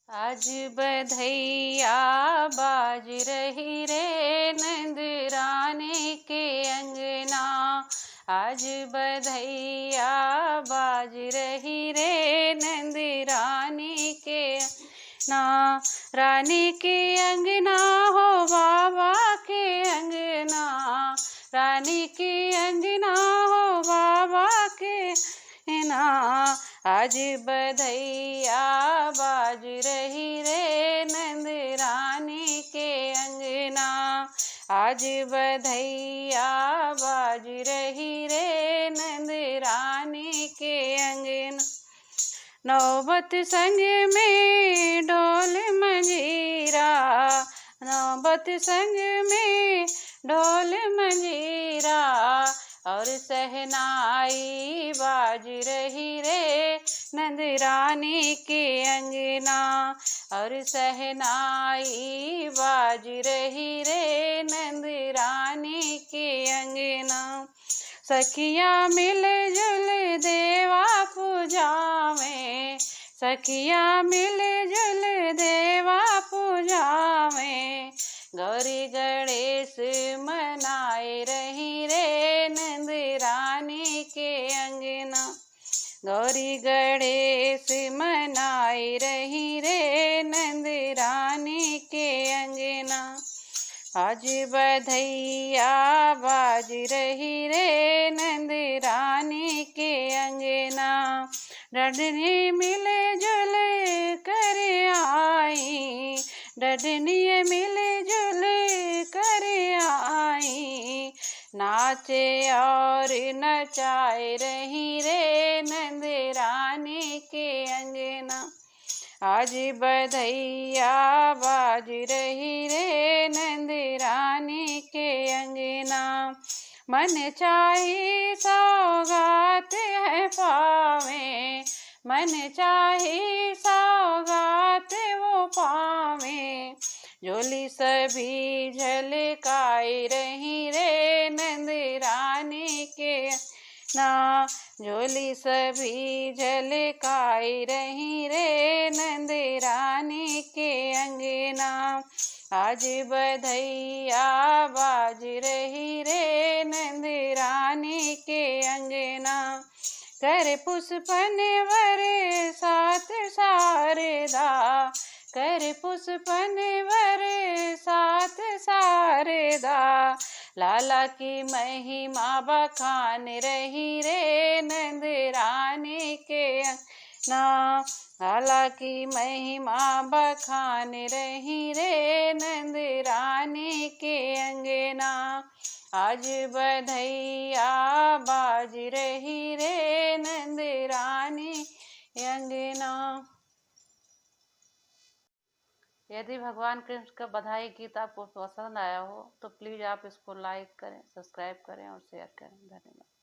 आज बधैया बाज रही रे नंदरानी के अंगना। आज बधैया बाज रही रे नंदरानी के ना। रानी के अंगना हो बाबा के अंगना। रानी के अंगना हो बाबा के ना। आज बधैया बाज रही रे नंदरानी के अंगना। आज बधैया बाज रही रे नंदरानी के अंगना। नौबत संग में ढोल मंजीरा। नौबत संग में ढोल मंजीरा और सहनाई बाज रही रे नंदरानी के अंगना। और सहनाई बाज रही रे नंदरानी के अंगना। सखियाँ मिल जुल देवा पूजा में। सखियाँ मिल जुल देवा पूजा में। गौरी गणेश मनाए रही रे नंदरानी के अंगना। गौरी गणेश मनाए रही रे नंदरानी के अंगना। आज बधैया बाज रही रे नंदरानी के अंगना। डडनी मिले जुले कर आई। डडनी मिले जुले कर आई। नाचे और नचाए रही रे नंदरानी के अंगना। आज बधैया बाज रही रे नंदरानी के अंगना। मन चाही सौगात है पावे। मन चाही सौगात वो पावे। झोली सभी झलकाए रही रे नंदरानी के ना। झोली सभी झलकाए रही रे नंदरानी के अंगना। आज बधैया बाज रही रे नंदरानी के अंगना। कर पुष्पन वर साथ शारदा। कर पुष्पन वर साथ शारदा। लाला की महिमा बखान रही रे नंदरानी के ना। लाला की महिमा बखान रही रे नंदरानी के अंगना। आज बधैया बाज रही रे नंदरानी अंगना। यदि भगवान कृष्ण का बधाई गीत आपको पसंद आया हो तो प्लीज़ आप इसको लाइक करें, सब्सक्राइब करें और शेयर करें। धन्यवाद।